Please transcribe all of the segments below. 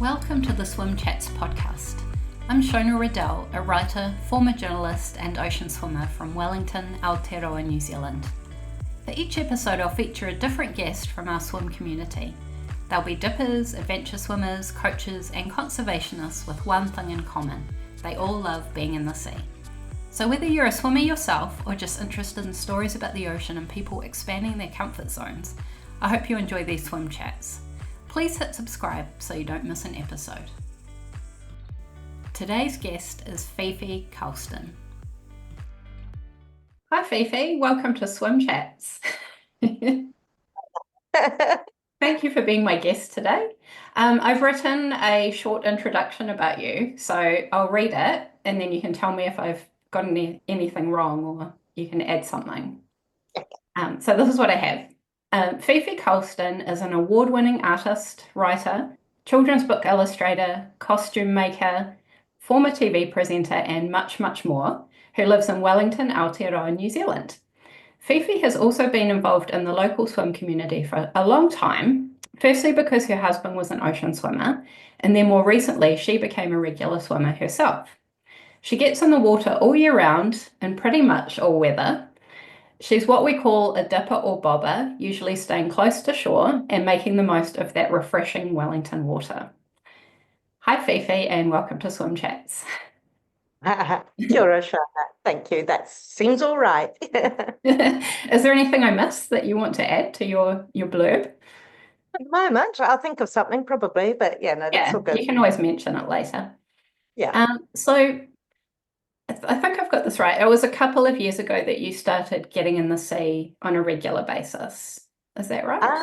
Welcome to the Swim Chats podcast. I'm Shona Riddell, a writer, former journalist and ocean swimmer from Wellington, Aotearoa, New Zealand. For each episode I'll feature a different guest from our swim community. They'll be dippers, adventure swimmers, coaches and conservationists with one thing in common: they all love being in the sea. So whether you're a swimmer yourself or just interested in stories about the ocean and people expanding their comfort zones, I hope you enjoy these swim chats. Please hit subscribe so you don't miss an episode. Today's guest is Fifi Colston. Hi Fifi, welcome to Swim Chats. Thank you for being my guest today. I've written a short introduction about you, so I'll read it and then you can tell me if I've got anything wrong or you can add something. So this is what I have. Fifi Colston is an award-winning artist, writer, children's book illustrator, costume maker, former TV presenter, and much, much more, who lives in Wellington, Aotearoa, New Zealand. Fifi has also been involved in the local swim community for a long time, firstly because her husband was an ocean swimmer, and then more recently she became a regular swimmer herself. She gets in the water all year round, in pretty much all weather. She's what we call a dipper or bobber, usually staying close to shore and making the most of that refreshing Wellington water. Hi Fifi and welcome to Swim Chats. Kia ora, Shona. Thank you. That seems all right. Is there anything I missed that you want to add to your blurb? At the moment, I'll think of something probably, but yeah, no, that's all good. You can always mention it later. Yeah. So I think I've got this right. It was a couple of years ago that you started getting in the sea on a regular basis. Is that right?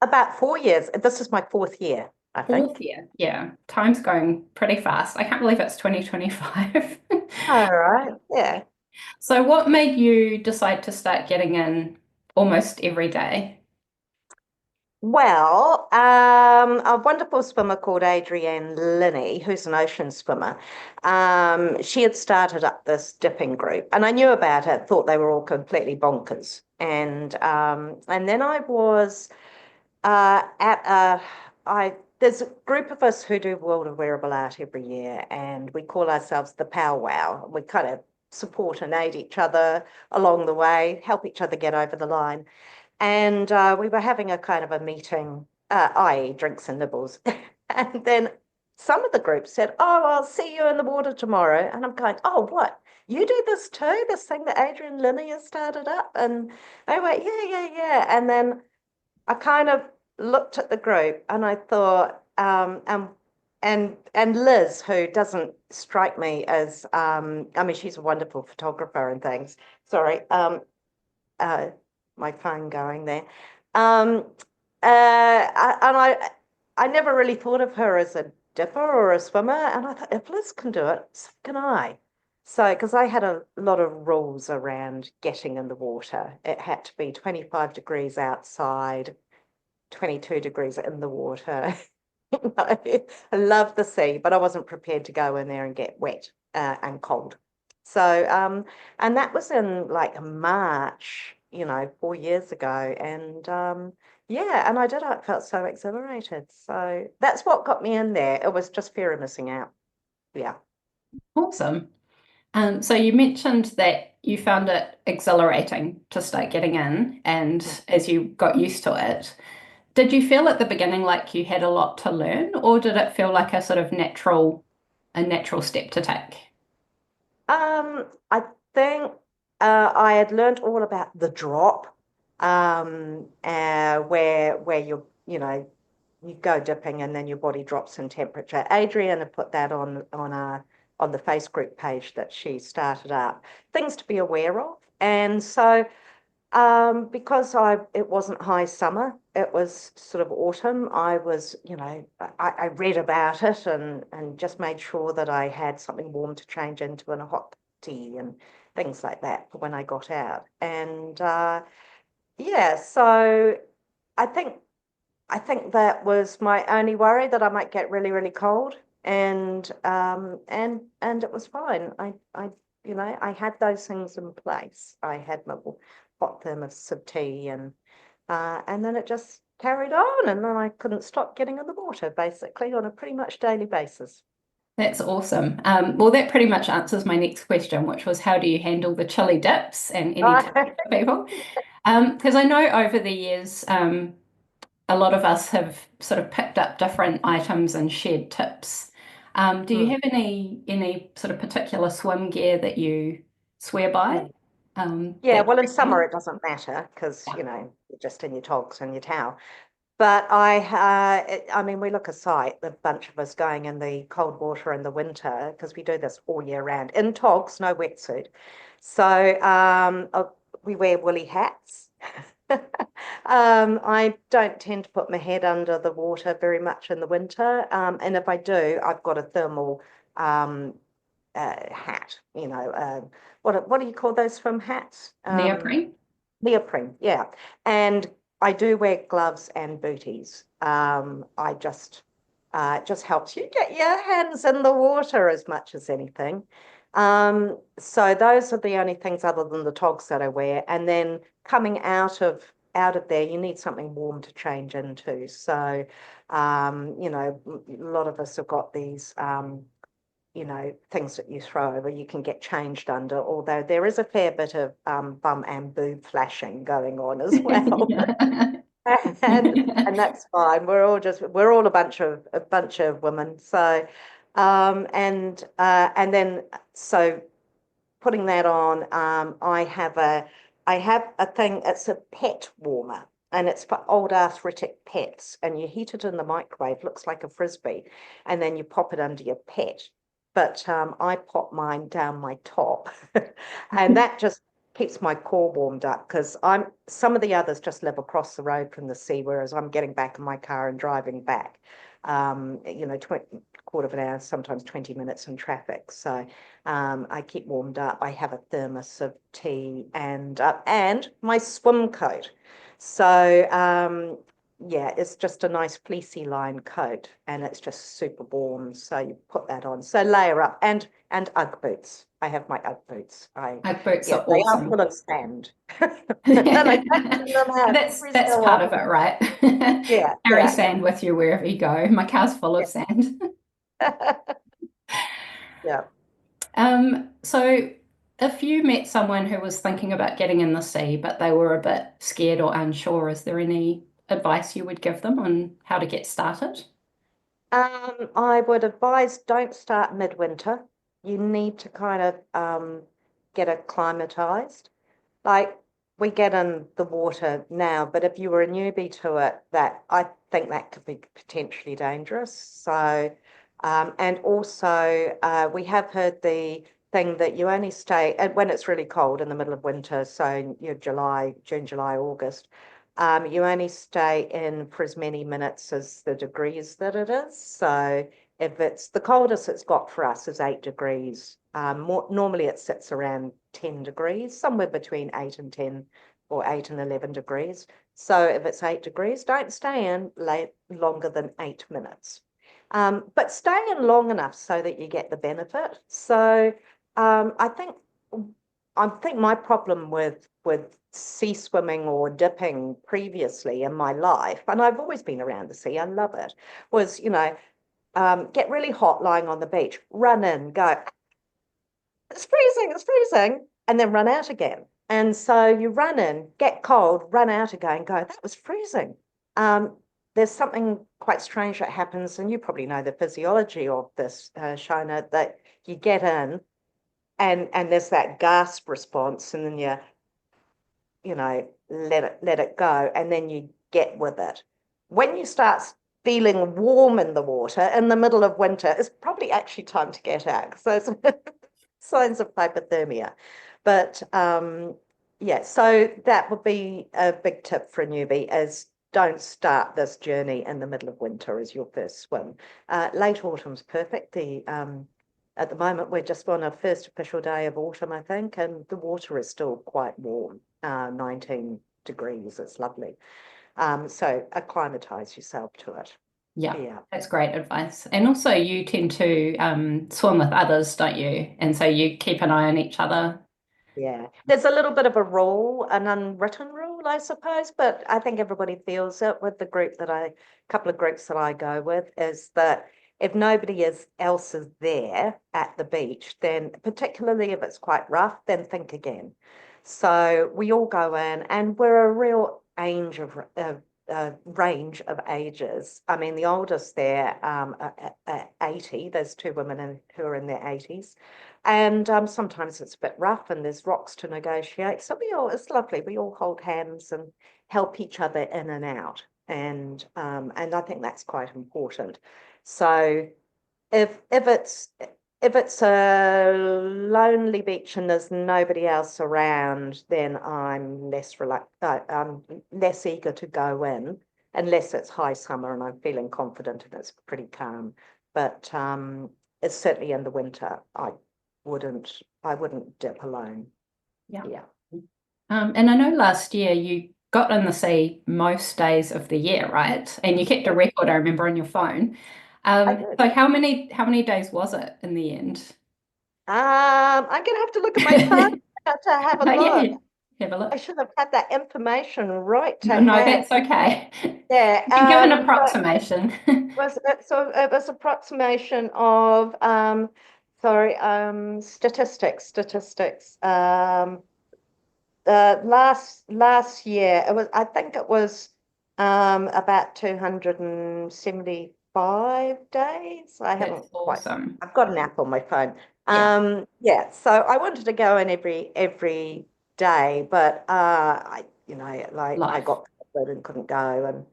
About 4 years. This is my fourth year, I think. Fourth year. Yeah. Time's going pretty fast. I can't believe it's 2025. All right. Yeah. So what made you decide to start getting in almost every day? Well, a wonderful swimmer called Adrienne Linney, who's an ocean swimmer, she had started up this dipping group, and I knew about it, thought they were all completely bonkers. And then I was there's a group of us who do World of Wearable Art every year, and we call ourselves the Powwow. We kind of support and aid each other along the way, help each other get over the line. And we were having a kind of a meeting, i.e. drinks and nibbles. And then some of the group said, oh, I'll see you in the water tomorrow. And I'm going, oh, what? You do this too? This thing that Adrienne Linney has started up? And they went, yeah. And then I kind of looked at the group and I thought, and Liz, who doesn't strike me as, I mean, she's a wonderful photographer and things. Sorry. My phone going there. I never really thought of her as a dipper or a swimmer, and I thought if Liz can do it, so can I. So, because I had a lot of rules around getting in the water, it had to be 25 degrees outside, 22 degrees in the water. I love the sea, but I wasn't prepared to go in there and get wet and cold. So, and that was in like March, 4 years ago. And and I did it. I felt so exhilarated. So that's what got me in there. It was just fear of missing out. Yeah. Awesome. So you mentioned that you found it exhilarating to start getting in, and as you got used to it, did you feel at the beginning like you had a lot to learn, or did it feel like a sort of natural step to take? I think I had learned all about the drop, where you go dipping and then your body drops in temperature. Adrienne had put that on the face group page that she started up, things to be aware of. And so because it wasn't high summer, it was sort of autumn, I was, I read about it and just made sure that I had something warm to change into and a hot tea and things like that for when I got out. And so I think that was my only worry, that I might get really, really cold. And it was fine. I had those things in place. I had my hot thermos of tea and then it just carried on, and then I couldn't stop getting in the water, basically, on a pretty much daily basis. That's awesome. Well, that pretty much answers my next question, which was how do you handle the chili dips and any tips Right. for people? Because I know over the years, a lot of us have sort of picked up different items and shared tips. Do you Mm, have any sort of particular swim gear that you swear by? mm. Yeah, That you well, in summer recommend? it doesn't matter because, Yeah. you're just in your togs and your towel. But I mean, we look a sight, the bunch of us going in the cold water in the winter, because we do this all year round in togs, no wetsuit. So we wear woolly hats. I don't tend to put my head under the water very much in the winter. And if I do, I've got a thermal um, hat, what do you call those swim hats? Neoprene? Neoprene, yeah. And I do wear gloves and booties. I just it just helps you get your hands in the water as much as anything. So those are the only things other than the togs that I wear. And then coming out of there, you need something warm to change into. So a lot of us have got these things that you throw over, you can get changed under, although there is a fair bit of bum and boob flashing going on as well. Yeah. And that's fine. We're all a bunch of women. So and then so putting that on, I have a thing, it's a pet warmer. And it's for old arthritic pets, and you heat it in the microwave, looks like a frisbee, and then you pop it under your pet. But I pop mine down my top, and that just keeps my core warmed up because some of the others just live across the road from the sea, whereas I'm getting back in my car and driving back. 20 quarter of an hour, sometimes 20 minutes in traffic. So I keep warmed up. I have a thermos of tea and my swim coat. So yeah, it's just a nice fleecy lined coat, and it's just super warm. So you put that on. So layer up, and UGG boots. I have my UGG boots. Ugg boots Yeah, are they are awesome. full of sand, and I don't turn them out every That's so part of often. it, right? Yeah, Carry yeah, sand with you wherever you go. My car's full of sand. yeah. Yeah. So if you met someone who was thinking about getting in the sea, but they were a bit scared or unsure, is there any advice you would give them on how to get started? I would advise don't start midwinter. You need to kind of get acclimatized. Like we get in the water now, but if you were a newbie to it, that I think that could be potentially dangerous. So, and also we have heard the thing that you only stay and when it's really cold in the middle of winter, so June, July, August, you only stay in for as many minutes as the degrees that it is. So if it's the coldest it's got for us is 8 degrees. Normally it sits around 10 degrees, somewhere between 8 and 10 or 8 and 11 degrees. So if it's 8 degrees, don't stay in longer than 8 minutes. But stay in long enough so that you get the benefit. So I think my problem with sea swimming or dipping previously in my life, and I've always been around the sea, I love it, was, get really hot lying on the beach, run in, go, it's freezing, and then run out again. And so you run in, get cold, run out again, go, that was freezing. Um, there's something quite strange that happens, and you probably know the physiology of this, Shona, that you get in and there's that gasp response, and then let it go, and then you get with it. When you start feeling warm in the water in the middle of winter, it's probably actually time to get out. So it's signs of hypothermia. But yeah, so that would be a big tip for a newbie is don't start this journey in the middle of winter as your first swim. Late autumn's perfect. At the moment, we're just on our first official day of autumn, I think, and the water is still quite warm, 19 degrees. It's lovely. So acclimatize yourself to it. Yeah, Yeah. that's great advice. And also, you tend to swim with others, don't you? And so you keep an eye on each other. Yeah, there's a little bit of a rule, an unwritten rule, I suppose, but I think everybody feels it with the couple of groups that I go with, is that if nobody else is there at the beach, then particularly if it's quite rough, then think again. So we all go in, and we're a real range of ages. I mean, the oldest there are 80. There's two women who are in their 80s. And sometimes it's a bit rough and there's rocks to negotiate. So it's lovely. We all hold hands and help each other in and out. And I think that's quite important. So if it's a lonely beach and there's nobody else around, then I'm less eager to go in, unless it's high summer and I'm feeling confident and it's pretty calm. But it's certainly in the winter, I wouldn't dip alone. Yeah. Yeah. And I know last year you got in the sea most days of the year, right? And you kept a record, I remember, on your phone. I did. So how many days was it in the end? I'm gonna have to look at my phone to have a Oh, look. yeah, have a I look. should have had that information right to No, hand. that's okay. Yeah. You can give an But approximation. it was approximation of statistics. Last year I think it was about 275 days. That's awesome. I've got an app on my phone. Yeah, Yeah, so I wanted to go in every day, but I life. got COVID and couldn't go, and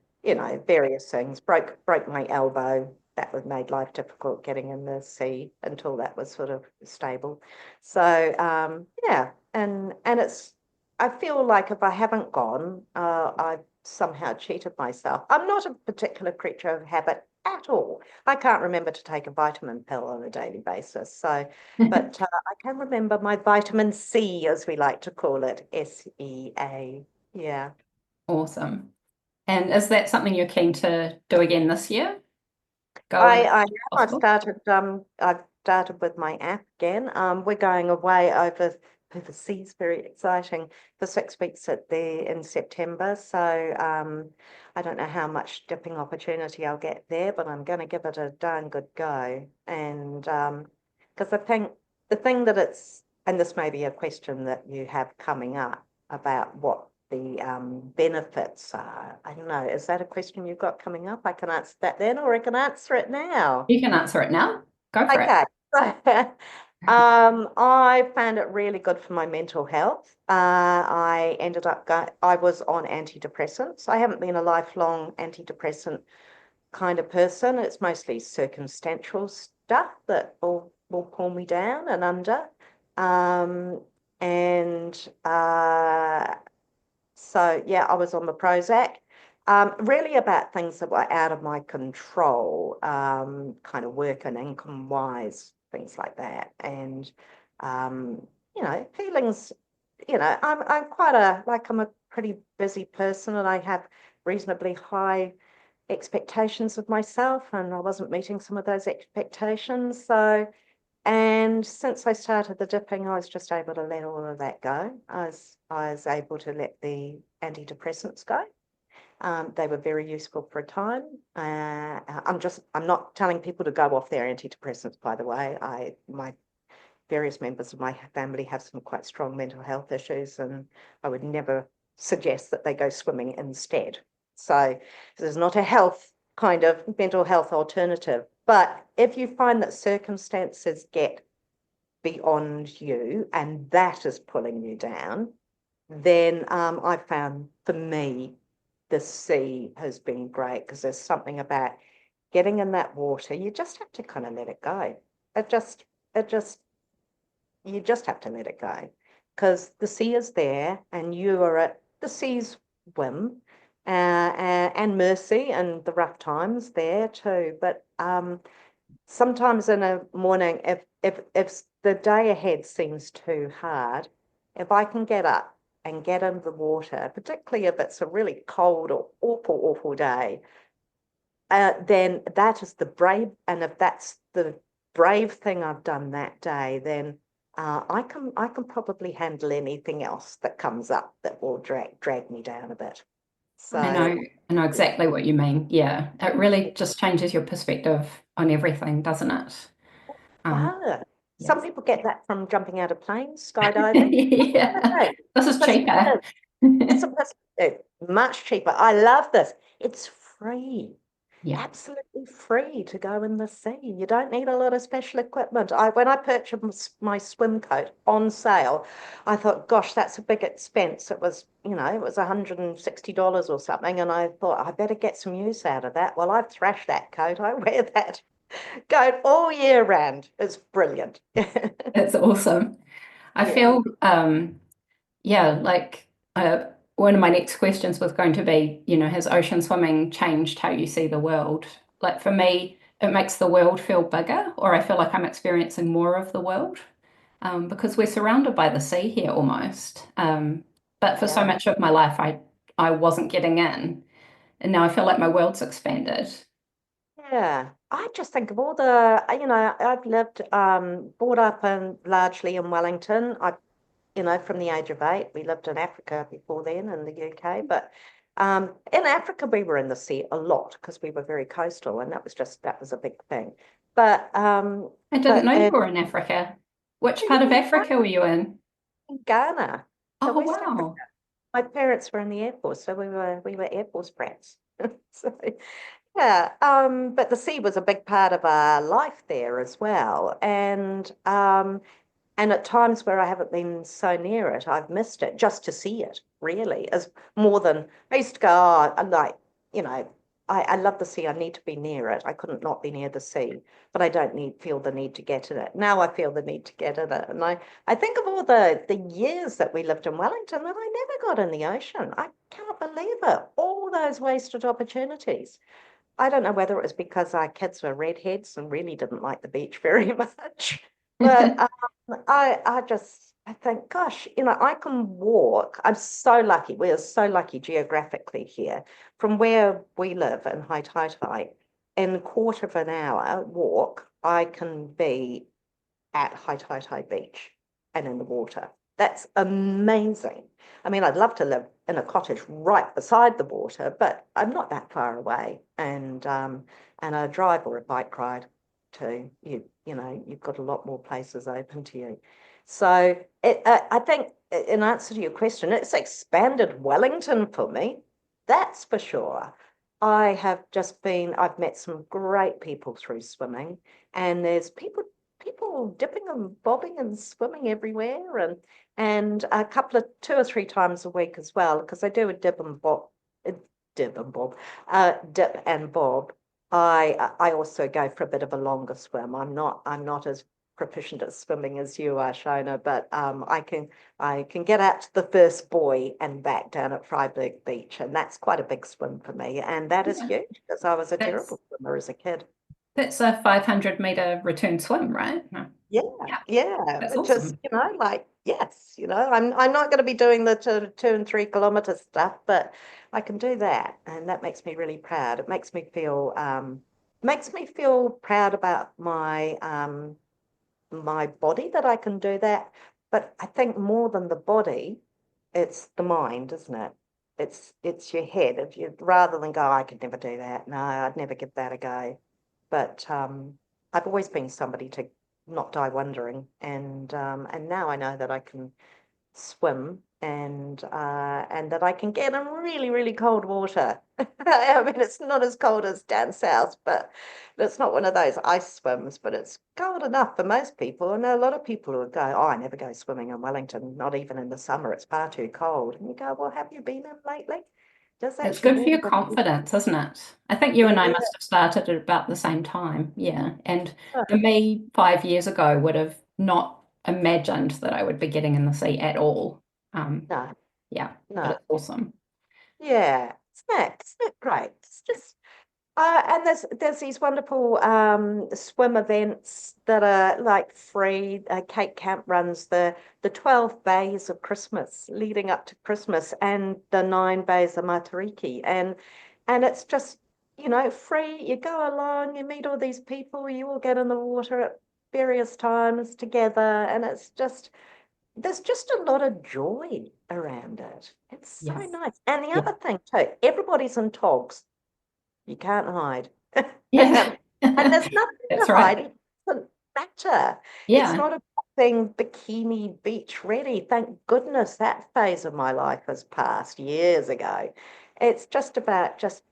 various things. Broke my elbow. That was made life difficult getting in the sea until that was sort of stable. So yeah, and I feel like if I haven't gone, I've somehow cheated myself. I'm not a particular creature of habit at all. I can't remember to take a vitamin pill on a daily basis. So, but I can remember my vitamin C, as we like to call it, SEA. Yeah. Awesome. And is that something you're keen to do again this year? Go in I if am. possible? I've started with my app again. We're going away overseas, very exciting, for 6 weeks in September. So I don't know how much dipping opportunity I'll get there, but I'm going to give it a darn good go. And because I think the thing that and this may be a question that you have coming up about what the benefits are. I don't know. Is that a question you've got coming up? I can answer that then, or I can answer it now. You can answer it now. Go for it. Okay. I found it really good for my mental health. I was on antidepressants. I haven't been a lifelong antidepressant kind of person. It's mostly circumstantial stuff that will pull me down and under. And So yeah, I was on the Prozac, really about things that were out of my control, kind of work and income wise, things like that. And feelings, I'm a pretty busy person and I have reasonably high expectations of myself, and I wasn't meeting some of those expectations. And since I started the dipping, I was just able to let all of that go. I was able to let the antidepressants go. They were very useful for a time. I'm not telling people to go off their antidepressants, by the way. My various members of my family have some quite strong mental health issues, and I would never suggest that they go swimming instead. So there's not a kind of mental health alternative. But if you find that circumstances get beyond you and that is pulling you down, then I found for me, the sea has been great, because there's something about getting in that water. You just have to kind of let it go. It just, you just have to let it go, because the sea is there and you are at the sea's whim, and mercy and the rough times there too. But sometimes in a morning, if the day ahead seems too hard, if I can get up and get in the water, particularly if it's a really cold or awful day, then that is the brave, and if that's the brave thing I've done that day, then I can probably handle anything else that comes up that will drag me down a bit. I So know, I know yeah. exactly what you mean. Yeah, it really just changes your perspective on everything, doesn't it? Um, Ah, some yes. people get that from jumping out of planes, skydiving. Yeah, Okay. this is cheaper. Perspective. It's a perspective. Much cheaper. I love this. It's free. Yeah, Absolutely free to go in the sea. You don't need a lot of special equipment. When I purchased my swim coat on sale, I thought, gosh, that's a big expense. It was, it was $160 or something. And I thought, I better get some use out of that. Well, I've thrashed that coat. I wear that coat all year round. It's brilliant. it's awesome. I Yeah. feel, yeah, like one of my next questions was going to be, has ocean swimming changed how you see the world? Like for me, it makes the world feel bigger, or I feel like I'm experiencing more of the world. Because we're surrounded by the sea here almost. But for so Yeah. much of my life, I wasn't getting in, and now I feel like my world's expanded. Yeah, I just think of all the, I've lived, brought up in largely in Wellington. From the age of 8, we lived in Africa before then in the UK. But in Africa, we were in the sea a lot because we were very coastal, and that was a big thing. But I didn't but know you were in Africa. Which part of Africa were you in? in Ghana, so Oh, West Africa. wow. My parents were in the Air Force, so we were Air Force brats. So yeah, but the sea was a big part of our life there as well. And at times where I haven't been so near it, I've missed it just to see it, really, as more than I used to go, oh, I'm like, you know, I love the sea. I need to be near it. I couldn't not be near the sea, but I don't feel the need to get in it. Now I feel the need to get in it. And I think of all the years that we lived in Wellington and I never got in the ocean. I cannot believe it. All those wasted opportunities. I don't know whether it was because our kids were redheads and really didn't like the beach very much, but I think, gosh, I can walk. I'm so lucky. We are so lucky geographically here. From where we live in High Taitai, in a quarter of an hour walk, I can be at High Taitai Beach and in the water. That's amazing. I mean, I'd love to live in a cottage right beside the water, but I'm not that far away. And a drive or a bike ride too. You've got a lot more places open to you. So I think in answer to your question, it's expanded Wellington for me. That's for sure. I've met some great people through swimming, and there's people dipping and bobbing and swimming everywhere, and a couple of 2 or 3 times a week as well, because I do a dip and bob, dip and bob. I also go for a bit of a longer swim. I'm not as proficient at swimming as you are, Shona, but I can get out to the first buoy and back down at Freiburg Beach, and that's quite a big swim for me. And that is Yeah, huge because I was a that's terrible swimmer as a kid. that's a 500-meter return swim, right? No. Yeah, Yeah, yeah. that's Which is, awesome. like, yes, I'm not going to be doing the 2 and 3 kilometer stuff, but I can do that, and that makes me really proud. It makes me feel proud about my body that I can do that. But I think more than the body, it's the mind, isn't it? It's your head. If you rather than go, I could never do that. No, I'd never give that a go. But I've always been somebody to not die wondering, and now I know that I can swim and that I can get in really, really cold water. I mean, it's not as cold as down south, but it's not one of those ice swims, but it's cold enough for most people. I know a lot of people who go, oh, I never go swimming in Wellington, not even in the summer. It's far too cold. And you go, well, have you been in lately? Does It's actually good for really your good. confidence, isn't it? I think you and I Yeah. must have started at about the same time. Yeah. And for me, 5 years ago, would have not imagined that I would be getting in the sea at all. Um, No, yeah, but no. it's awesome. Yeah, isn't it great? It's just and there's these wonderful swim events that are like free. Kate Camp runs the 12 bays of Christmas leading up to Christmas and the 9 bays of Matariki, and it's just free. You go along, you meet all these people, you all get in the water. various times together, and there's just a lot of joy around it. It's so Yes. nice. And the Yeah. other thing too, everybody's in togs. You can't hide. Yeah. And there's nothing to That's right. hide. It doesn't matter. It's Yeah. not about being bikini beach ready. Thank goodness that phase of my life has passed years ago. It's just about just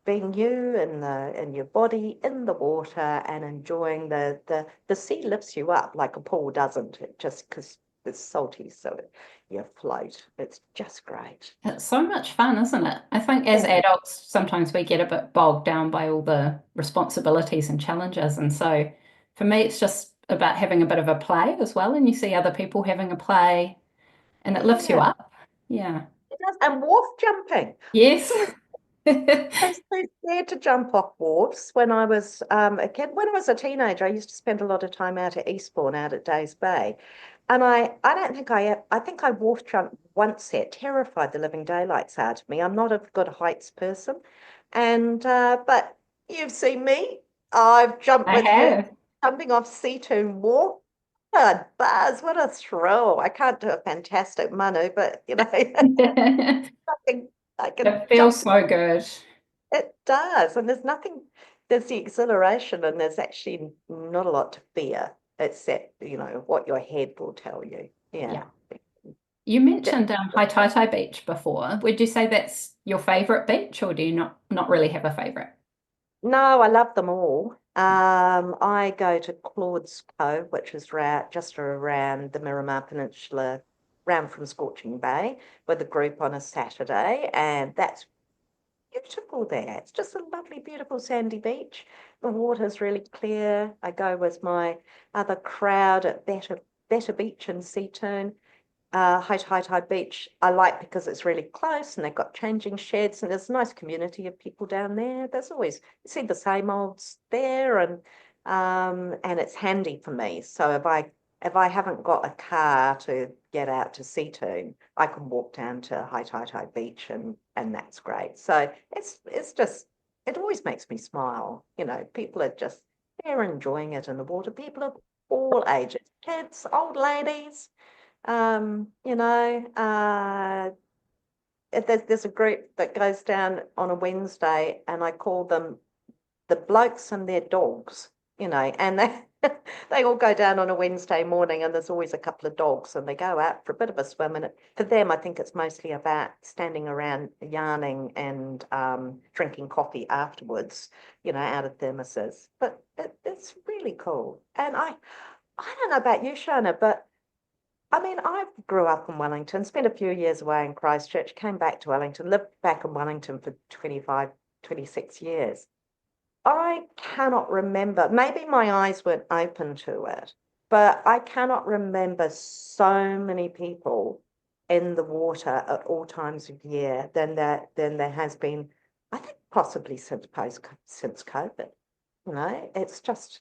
being you in your body in the water and enjoying the sea lifts you up like a pool doesn't. It just because it's salty, so you float. It's just great. It's so much fun, isn't it? I think as Yeah. adults, sometimes we get a bit bogged down by all the responsibilities and challenges. And so for me, it's just about having a bit of a play as well. And you see other people having a play and it lifts you Yeah, up. Yeah. it does. And wharf jumping. It's Yes. always I was so scared to jump off wharfs when I was a kid. When I was a teenager, I used to spend a lot of time out at Eastbourne, out at Days Bay. And I don't think I think I wharf jumped once there, terrified the living daylights out of me. I'm not a good heights person. And but you've seen me. I've jumped I with you, have. jumping off Seatoon Wharf. What a buzz, what a thrill. I can't do a fantastic manu, but It I can feels jump. so good. It does. And there's the exhilaration, and there's actually not a lot to fear, except, what your head will tell you. Yeah. Yeah. You mentioned Haitaitai Beach before. Would you say that's your favorite beach, or do you not really have a favorite? No, I love them all. I go to Claude's Cove, which is just around the Miramar Peninsula, round from Scorching Bay, with a group on a Saturday, and that's beautiful there. It's just a lovely, beautiful sandy beach. The water's really clear. I go with my other crowd at Better Beach in Seaturn. High Beach, I like because it's really close and they've got changing sheds and there's a nice community of people down there. There's always, you see the same olds there and it's handy for me. So if I haven't got a car to get out to Seatoon, I can walk down to High Beach and that's great. So it's just it always makes me smile. People are just they're enjoying it in the water. People of all ages, kids, old ladies. Um, you know, uh, there's a group that goes down on a Wednesday, and I call them the blokes and their dogs, and they they all go down on a Wednesday morning, and there's always a couple of dogs, and they go out for a bit of a swim. And for them, I think it's mostly about standing around yarning and drinking coffee afterwards, out of thermoses. But it's really cool. And I don't know about you, Shona, but I mean, I grew up in Wellington, spent a few years away in Christchurch, came back to Wellington, lived back in Wellington for 25, 26 years. I cannot remember, maybe my eyes weren't open to it, but I cannot remember so many people in the water at all times of year than there has been, I think possibly since COVID. It's just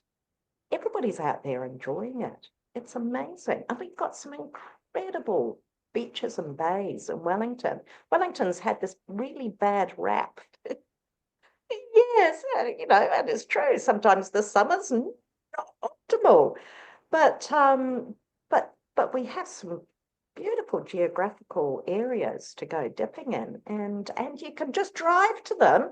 everybody's out there enjoying it. It's amazing. And we've got some incredible beaches and bays in Wellington. Wellington's had this really bad rap. Yes, and it's true. Sometimes the summer's not optimal. But we have some beautiful geographical areas to go dipping in, and you can just drive to them.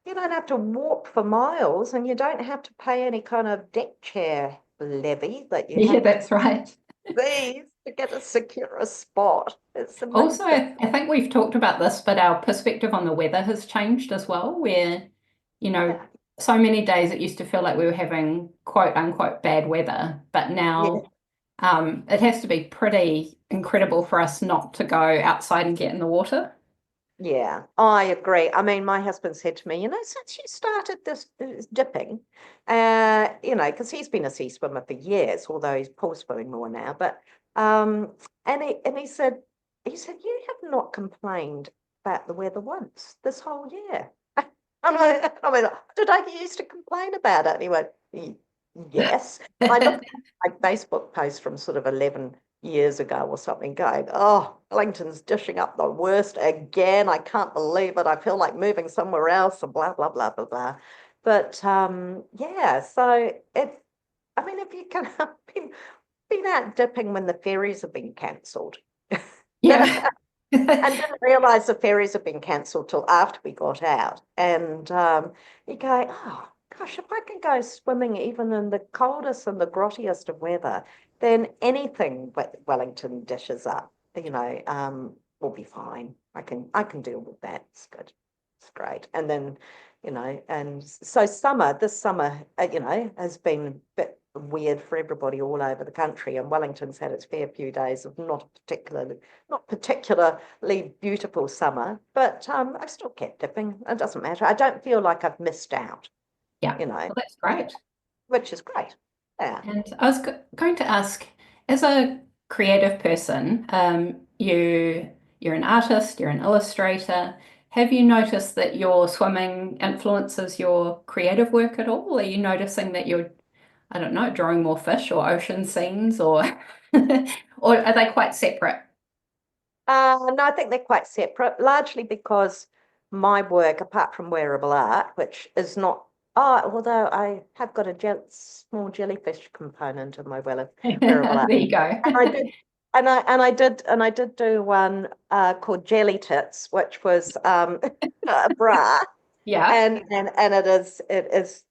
You don't have to walk for miles and you don't have to pay any kind of deck chair levy that you Yeah, have to that's right. these to get a secure spot. It's Also, amazing. I think we've talked about this, but our perspective on the weather has changed as well, where, you know, Yeah. so many days it used to feel like we were having quote unquote bad weather, but Yeah. now it has to be pretty incredible for us not to go outside and get in the water. Yeah, I agree. I mean, my husband said to me, since you started this dipping, because he's been a sea swimmer for years, although he's pool swimming more now. But and he said you have not complained about the weather once this whole year. And I mean, did I used to complain about it? And he went, Yes. I looked at my Facebook post from sort of 11 years ago or something going, oh, Wellington's dishing up the worst again. I can't believe it. I feel like moving somewhere else and blah, blah, blah, blah, blah. But yeah, so I mean, if you can, I've been out dipping when the ferries have been cancelled. Yeah. And didn't realise the ferries had been cancelled till after we got out. And you go, oh gosh, if I can go swimming even in the coldest and the grottiest of weather, then anything but Wellington dishes up, will be fine. I can deal with that. It's good. It's great. And then, and so this summer, has been a bit weird for everybody all over the country, and Wellington's had its fair few days of not particularly beautiful summer, but I've still kept dipping. It doesn't matter. I don't feel like I've missed out, Yeah. Well, that's great. which is great. Yeah. And I was going to ask, as a creative person, you're an artist, you're an illustrator. Have you noticed that your swimming influences your creative work at all? Are you noticing that you're, I don't know, drawing more fish or ocean scenes, or or are they quite separate? No, I think they're quite separate, largely because my work, apart from wearable art, which is not, although I have got a small jellyfish component in my wearable art. There you go. And I did, and I did do one called Jelly Tits, which was a bra, Yeah, and it is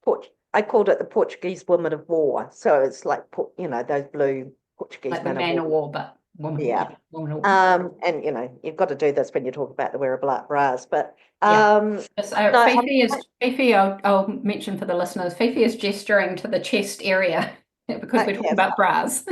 I called it the Portuguese woman of war. So it's like those blue Portuguese like the men of man war. of war, but woman, Yeah. yeah, woman of war. And you've got to do this when you talk about the wearable art bras, but Yeah. no, Fifi, I'll mention for the listeners, Fifi is gesturing to the chest area because we're talking yes. about bras.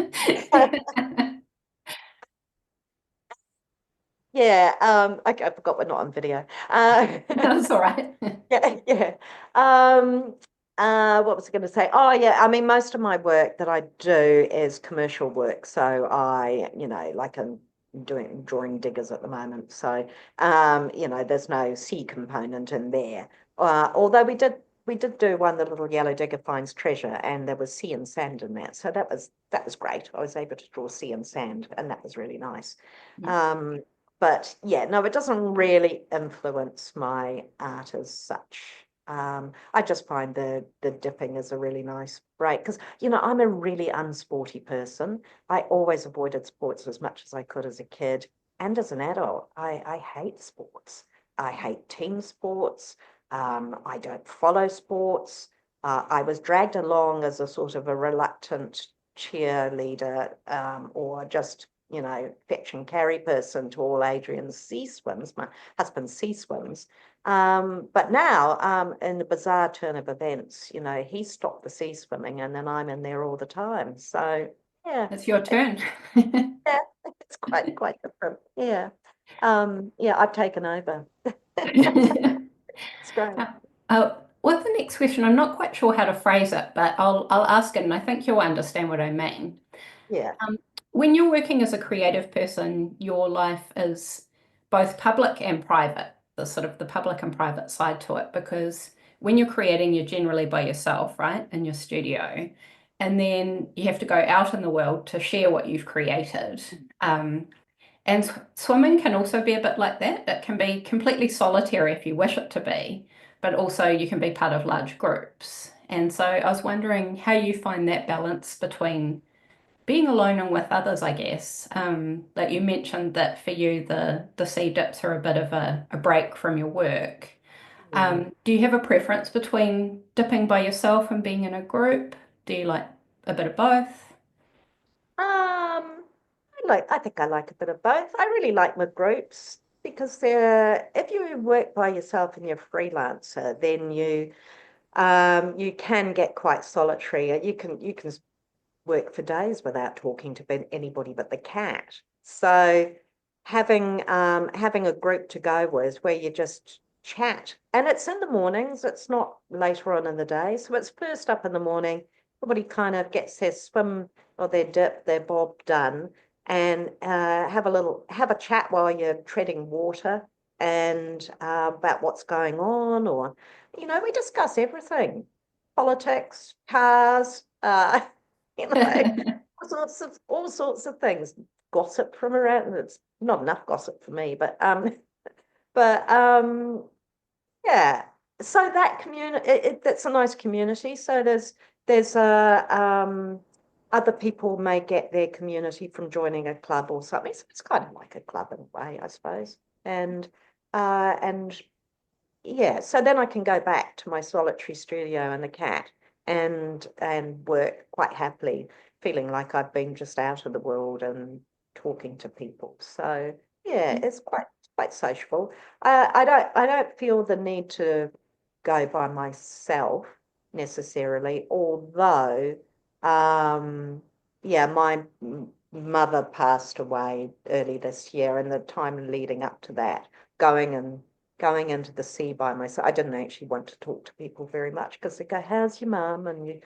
Yeah, I forgot we're not on video. That's all right. Yeah, yeah. Um, what was I going to say? Oh, yeah. I mean, most of my work that I do is commercial work. So like I'm doing drawing diggers at the moment. So, there's no sea component in there. Although we did do one, the little yellow digger finds treasure, and there was sea and sand in that. So that was great. I was able to draw sea and sand, and that was really nice. Um, but yeah, no, it doesn't really influence my art as such. I just find the dipping is a really nice break because I'm a really unsporty person. I always avoided sports as much as I could as a kid and as an adult. I hate sports. I hate team sports. I don't follow sports. I was dragged along as a sort of a reluctant cheerleader, or just fetch and carry person to all Adrian's sea swims, my husband's sea swims. But now, in the bizarre turn of events, he stopped the sea swimming and then I'm in there all the time. So yeah, It's your turn. yeah, it's quite different. Yeah. Yeah, I've taken over. It's great. With the next question, I'm not quite sure how to phrase it, but I'll ask it, and I think you'll understand what I mean. Yeah. When you're working as a creative person, your life is both public and private, the sort of the public and private side to it, because when you're creating, you're generally by yourself, right, in your studio. And then you have to go out in the world to share what you've created. And swimming can also be a bit like that. It can be completely solitary if you wish it to be, but also you can be part of large groups. And so I was wondering how you find that balance between being alone and with others, I guess. Like you mentioned that for you, the sea dips are a bit of a break from your work. Mm. Do you have a preference between dipping by yourself and being in a group? Do you like a bit of both? I think I like a bit of both. I really like my groups because if you work by yourself and you're a freelancer, then you can get quite solitary. You can work for days without talking to anybody but the cat. So having a group to go with where you just chat, and it's in the mornings, it's not later on in the day. So it's first up in the morning, everybody kind of gets their swim or their dip, their bob done, and have a chat while you're treading water and about what's going on, or we discuss everything, politics, cars, all sorts of things. Gossip from around. It's not enough gossip for me, but yeah. So that community, that's a nice community. So there's a other people may get their community from joining a club or something. So it's kind of like a club in a way, I suppose. And yeah, so then I can go back to my solitary studio and the cat and work quite happily, feeling like I've been just out of the world and talking to people. So yeah, it's quite sociable. I don't feel the need to go by myself necessarily, although yeah, my mother passed away early this year, and the time leading up to that, going and going into the sea by myself. I didn't actually want to talk to people very much because they go, "How's your mum?" And you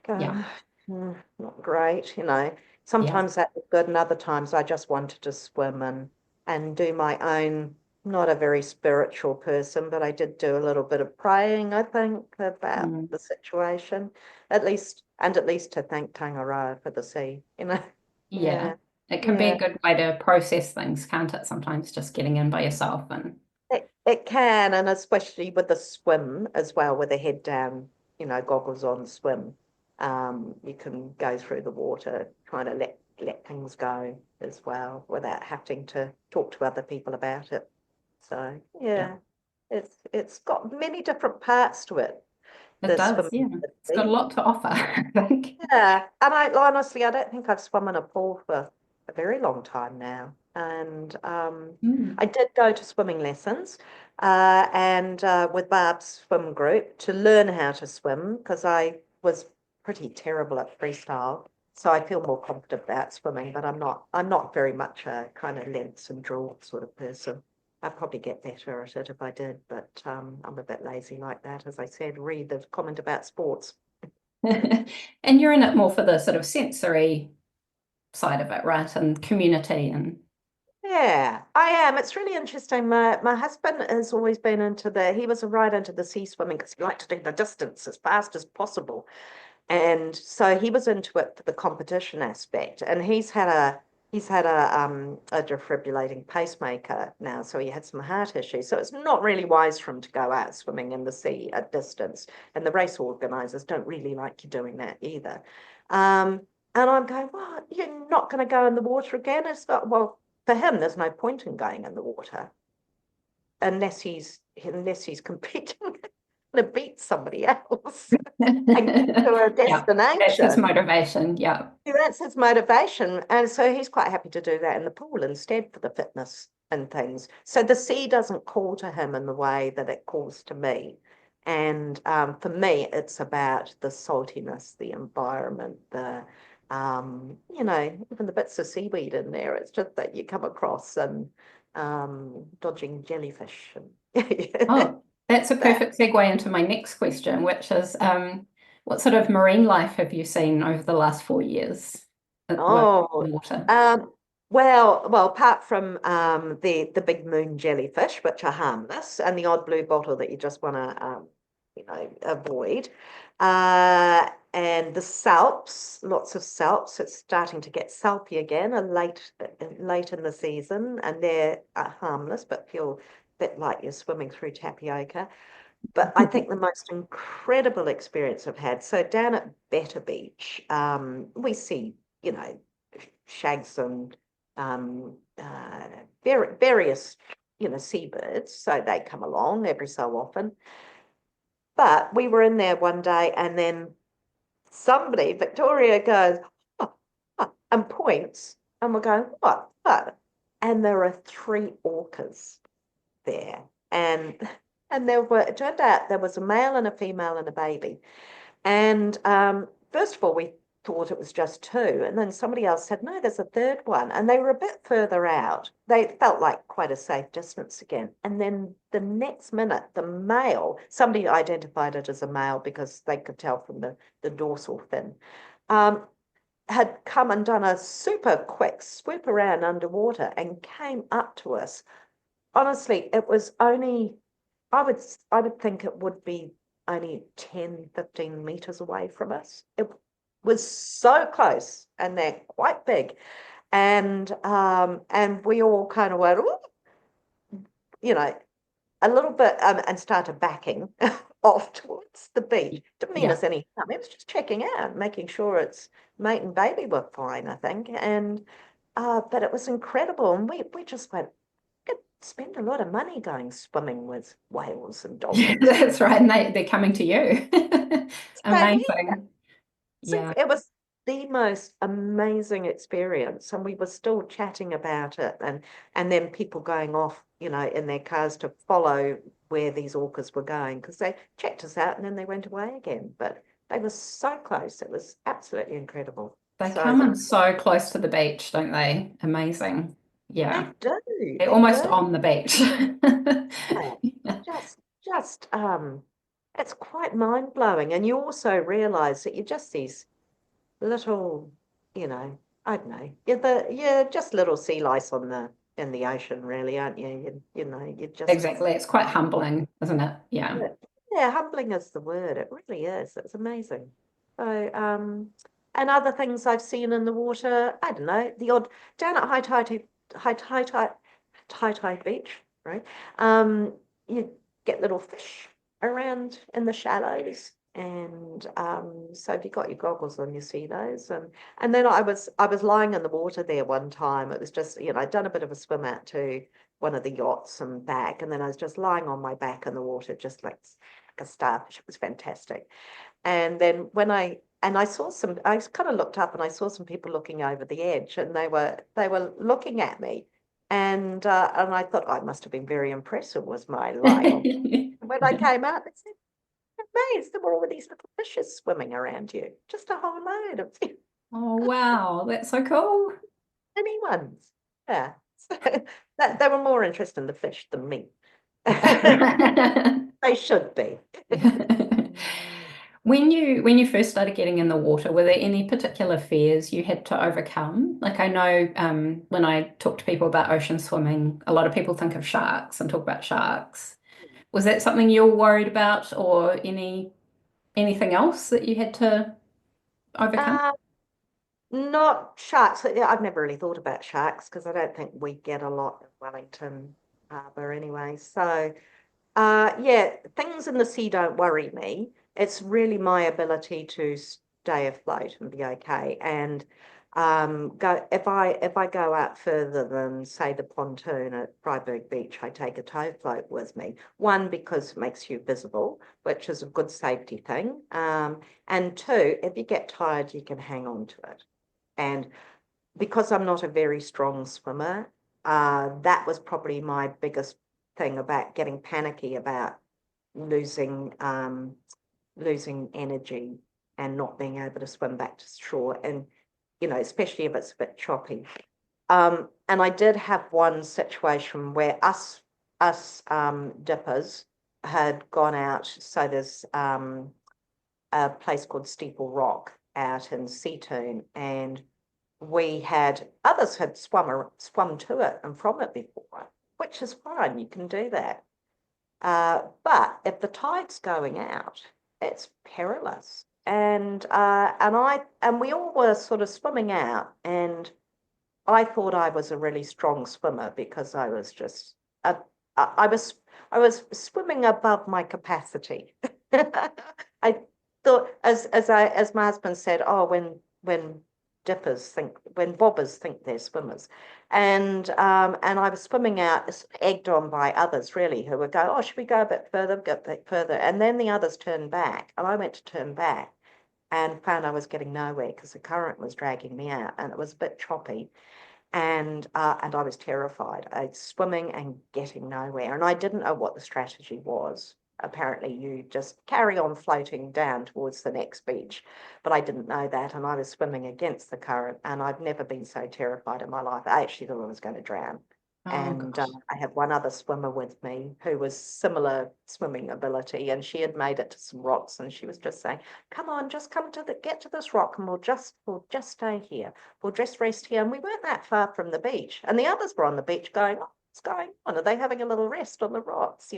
go, Yeah. Not great, you know. Yeah. Sometimes that was good, and other times I just wanted to swim and do my own. Not a very spiritual person, but I did do a little bit of praying, I think, about Mm. the situation, at least to thank Tangaroa for the sea, you know. Yeah. Yeah, It can be yeah. a good way to process things, can't it? Sometimes just getting in by yourself and It can, and especially with the swim as well, with the head down, goggles on swim. You can go through the water, trying to let things go as well without having to talk to other people about it. So yeah, yeah, it's got many different parts to it, it the does. swimming Yeah. It's got a lot to offer, I think. yeah, and I honestly, I don't think I've swum in a pool for a very long time now. And Mm. I did go to swimming lessons, and with Barb's swim group to learn how to swim because I was pretty terrible at freestyle. So I feel more confident about swimming, but I'm not very much a kind of lengths and draw sort of person. I'd probably get better at it if I did, but I'm a bit lazy like that. As I said, read the comment about sports. And you're in it more for the sort of sensory side of it, right? And community and Yeah, I am. It's really interesting. My husband has always been he was right into the sea swimming because he liked to do the distance as fast as possible. And so he was into it for the competition aspect. And he's had a defibrillating pacemaker now, so he had some heart issues. So it's not really wise for him to go out swimming in the sea at distance. And the race organizers don't really like you doing that either. And I'm going, well, you're not going to go in the water again? It's not, well, for him, there's no point in going in the water unless he's competing to beat somebody else and get to a yeah, that's his destination. motivation. Yeah. That's his motivation. And so he's quite happy to do that in the pool instead for the fitness and things. So the sea doesn't call to him in the way that it calls to me. And for me, it's about the saltiness, the environment, even the bits of seaweed in there. It's just that you come across and dodging jellyfish and Oh, that's a that. perfect segue into my next question, which is what sort of marine life have you seen over the last 4 years working Oh, in water? well, apart from the big moon jellyfish, which are harmless, and the odd blue bottle that you just want to avoid, and the salps, lots of salps. It's starting to get salpy again, late in the season, and they're harmless, but feel a bit like you're swimming through tapioca. But I think the most incredible experience I've had. So down at Better Beach, we see, shags and various, seabirds. So they come along every so often. But we were in there one day, and then Victoria goes, "Oh, oh," and points, and we're going, "What? What?" And there are three orcas there. And it turned out there was a male and a female and a baby. And first of all, we thought it was just two. And then somebody else said, no, there's a third one. And they were a bit further out. They felt like quite a safe distance again. And then the next minute, the male, somebody identified it as a male because they could tell from the dorsal fin, um, had come and done a super quick swoop around underwater and came up to us. Honestly, it was only, I would think it would be only 10, 15 meters away from us. It was so close, and they're quite big. And we all kind of went, "Ooh," you know, a little bit, and started backing. off towards the beach. Didn't mean Yeah. us any harm. It was just checking out, making sure its mate and baby were fine, I think. And but it was incredible. And we just went, we could spend a lot of money going swimming with whales and Yeah, dolphins. that's right. And they're coming to you. Same here. Amazing. So Yeah. it was the most amazing experience, and we were still chatting about it, and then people going off, in their cars to follow where these orcas were going because they checked us out and then they went away again. But they were so close; it was absolutely incredible. They So come in so close to the beach, don't they? Amazing. Yeah. they do, They're they almost do. on the beach. Yeah. Just it's quite mind blowing, and you also realise that you're just these little, I don't know. You're just little sea lice in the ocean, really, aren't you? You just Exactly. It's quite humbling, isn't it? Yeah. yeah, yeah, humbling is the word. It really is. It's amazing. So, and other things I've seen in the water, I don't know, the odd down at high tide beach, right? You get little fish around in the shallows. And so if you got your goggles on, you see those. And then I was lying in the water there one time. It was just, I'd done a bit of a swim out to one of the yachts and back, and then I was just lying on my back in the water, just like a starfish. It was fantastic. And then I saw I kind of looked up and I saw some people looking over the edge, and they were looking at me, and I thought I must have been very impressive with my lying on. When I came out, they said, amazed there were all these little fishes swimming around you, just a whole load of Oh, wow. That's so cool. tiny ones. Yeah. So they were more interested in the fish than me. They should be. When you first started getting in the water, were there any particular fears you had to overcome? Like I know when I talk to people about ocean swimming, a lot of people think of sharks and talk about sharks. Was that something you were worried about, or anything else that you had to overcome? Uh, Not sharks. Yeah, I've never really thought about sharks because I don't think we get a lot in Wellington Harbour anyway. So, yeah, things in the sea don't worry me. It's really my ability to stay afloat and be okay. And go if I go out further than say the pontoon at Freiburg Beach, I take a tow float with me. One, because it makes you visible, which is a good safety thing. And two, if you get tired, you can hang on to it. And because I'm not a very strong swimmer, that was probably my biggest thing about getting panicky about losing losing energy and not being able to swim back to shore. And especially if it's a bit choppy. And I did have one situation where us dippers had gone out. So there's a place called Steeple Rock out in Seatoon, and others had swum to it and from it before, which is fine. You can do that. But if the tide's going out, it's perilous. And we all were sort of swimming out, and I thought I was a really strong swimmer because uh, I was I was swimming above my capacity. I thought, as my husband said, oh, when when bobbers think they're swimmers, and I was swimming out, egged on by others really who would go, oh, should we go a bit further, go a bit further, and then the others turned back, and I went to turn back and found I was getting nowhere because the current was dragging me out, and it was a bit choppy and I was terrified. Swimming and getting nowhere, and I didn't know what the strategy was. Apparently, you just carry on floating down towards the next beach, but I didn't know that, and I was swimming against the current, and I've never been so terrified in my life. I actually thought I was going to drown. Oh And gosh. I had one other swimmer with me who was similar swimming ability, and she had made it to some rocks, and she was just saying, "Come on, just get to this rock, and we'll just stay here. We'll just rest here." And we weren't that far from the beach, and the others were on the beach going, "Oh, what's going on? Are they having a little rest on the rocks?"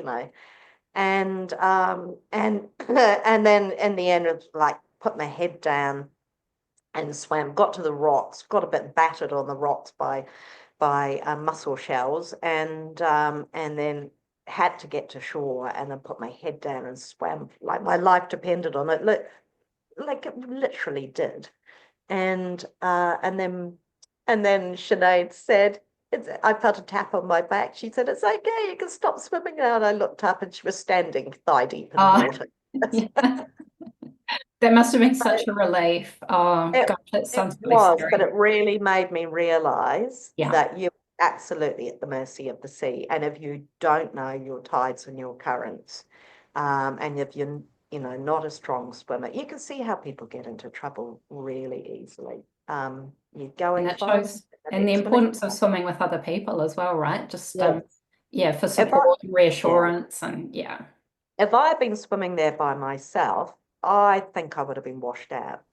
And and then in the end, of like put my head down and swam, got to the rocks, got a bit battered on the rocks by mussel shells, and then had to get to shore and then put my head down and swam like my life depended on it. Like it literally did. And then Sinead said, I felt a tap on my back. She said, "It's okay, you can stop swimming now." And I looked up and she was standing thigh deep in the Oh, water. yeah. That must have been such a relief. Oh, It, gosh, that it sounds really was, but scary. it really made me realize Yeah. that you're absolutely at the mercy of the sea. And if you don't know your tides and your currents, and if you're, not a strong swimmer, you can see how people get into trouble really easily. You're And going it fine, shows, the and the next minute, importance of swimming with other people as well, right? Just, yes. yeah, for If I, support and yeah, reassurance, and yeah, if I had been swimming there by myself, I think I would have been washed out.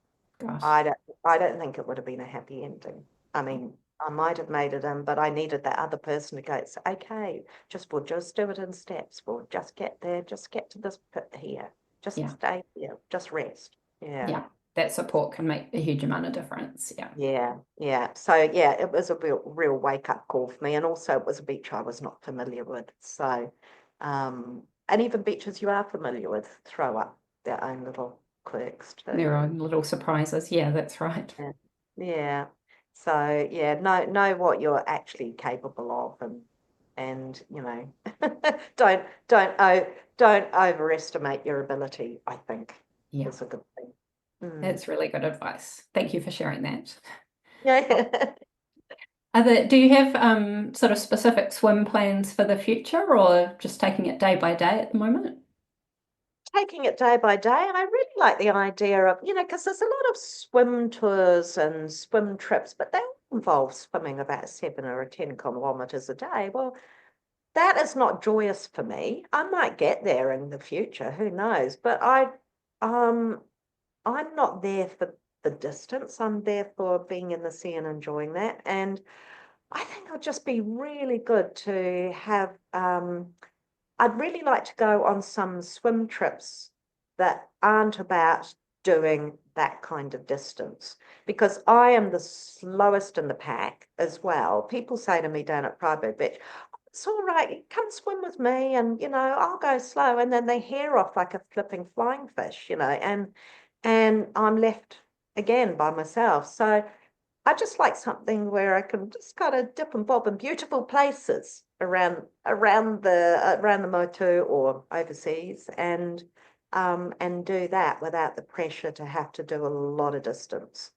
gosh, I don't think it would have been a happy ending. I mean, I might have made it in, but I needed that other person to go, "It's okay, we'll just do it in steps. We'll just get there, just get to this pit here, just yeah, stay here, just rest." Yeah. yeah. That support can make a huge amount of difference. Yeah. Yeah, yeah. So yeah, it was a real wake up call for me. And also it was a beach I was not familiar with. So and even beaches you are familiar with throw up their own little quirks too. Their own little surprises. Yeah, that's right. Yeah. Yeah. So yeah, know what you're actually capable of, and don't overestimate your ability, I think Yeah, is a good thing. Mm. that's really good advice. Thank you for sharing that. Yeah. Do you have sort of specific swim plans for the future or just taking it day by day at the moment? Taking it day by day. And I really like the idea of, because there's a lot of swim tours and swim trips, but they all involve swimming about 7 or 10 kilometers a day. Well, that is not joyous for me. I might get there in the future, who knows? But um, I'm not there for the distance. I'm there for being in the sea and enjoying that. And I think it'll just be really good to have I'd really like to go on some swim trips that aren't about doing that kind of distance because I am the slowest in the pack as well. People say to me down at Private Beach, "It's all right, come swim with me and I'll go slow." And then they hair off like a flipping flying fish, and I'm left again by myself. So I just like something where I can just kind of dip and bob in beautiful places around the Motu or overseas, and do that without the pressure to have to do a lot of distance.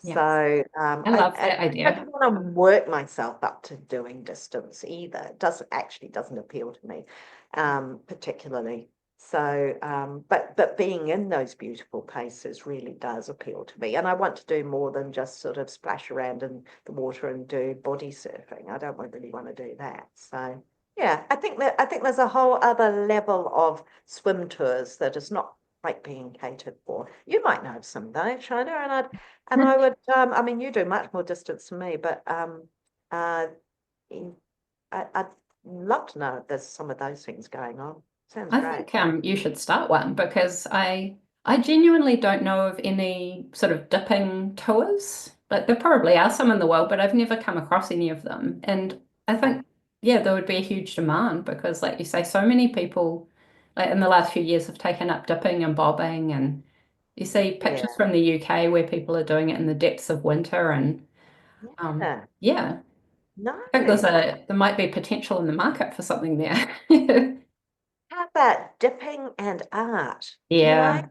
Yeah, So I I, love I that idea. don't want to work myself up to doing distance either. It doesn't appeal to me, particularly. So, but being in those beautiful places really does appeal to me, and I want to do more than just sort of splash around in the water and do body surfing. I don't really want to do that. So, yeah, I think there's a whole other level of swim tours that is not quite being catered for. You might know of some though, Shona, and I would. I mean, you do much more distance than me, but uh, I'd love to know if there's some of those things going on. Sounds I great. think you should start one because I genuinely don't know of any sort of dipping tours. Like there probably are some in the world, but I've never come across any of them. And I Yeah. think, yeah, there would be a huge demand because, like you say, so many people, like in the last few years, have taken up dipping and bobbing, and you see pictures Yeah. from the UK where people are doing it in the depths of winter, and Yeah. yeah, No. I think there might be potential in the market for something there. How about dipping and art? Yeah.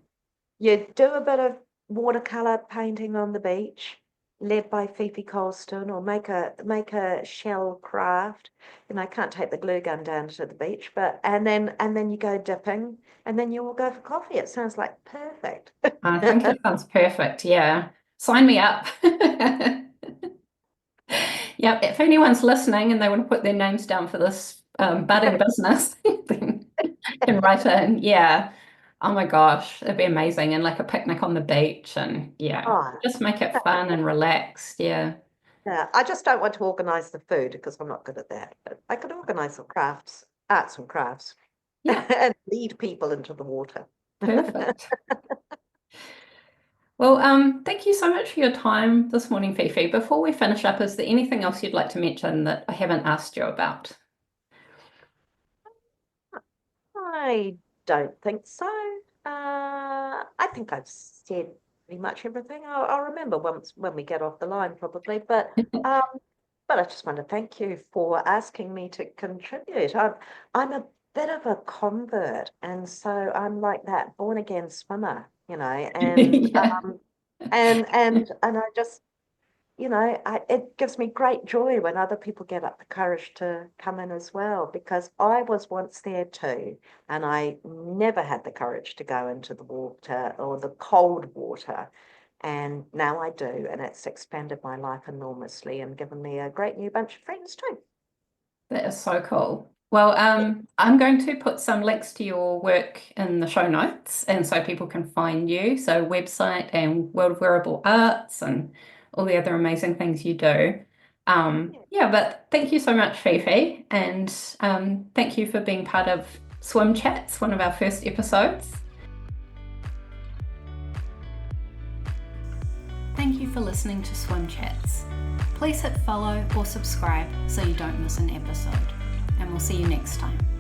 You do a bit of watercolor painting on the beach, led by Fifi Colston, or make a shell craft. I can't take the glue gun down to the beach, but and then you go dipping, and then you all go for coffee. It sounds like perfect. I think it sounds perfect. Yeah. Sign me up. Yeah. If anyone's listening and they want to put their names down for this budding business, then can write in. Yeah. Oh my gosh, it'd be amazing. And like a picnic on the beach and yeah, Oh, just make it fun and relaxed. Yeah. yeah. I just don't want to organise the food because I'm not good at that. But I could organise some crafts, arts and crafts, Yeah. and lead people into the water. Perfect. Well, thank you so much for your time this morning, Fifi. Before we finish up, is there anything else you'd like to mention that I haven't asked you about? I don't think so. I think I've said pretty much everything. I'll remember once when we get off the line, probably. Um, but I just want to thank you for asking me to contribute. I'm a bit of a convert, and so I'm like that born again swimmer, and Yeah. and I just it gives me great joy when other people get up the courage to come in as well, because I was once there too, and I never had the courage to go into the water or the cold water. And now I do, and it's expanded my life enormously and given me a great new bunch of friends too. That is so cool. Well, I'm going to put some links to your work in the show notes, and so people can find you. So website and World of Wearable Arts and all the other amazing things you do. Yeah, but thank you so much, Fifi, and thank you for being part of Swim Chats, one of our first episodes. Thank you for listening to Swim Chats. Please hit follow or subscribe so you don't miss an episode. And we'll see you next time.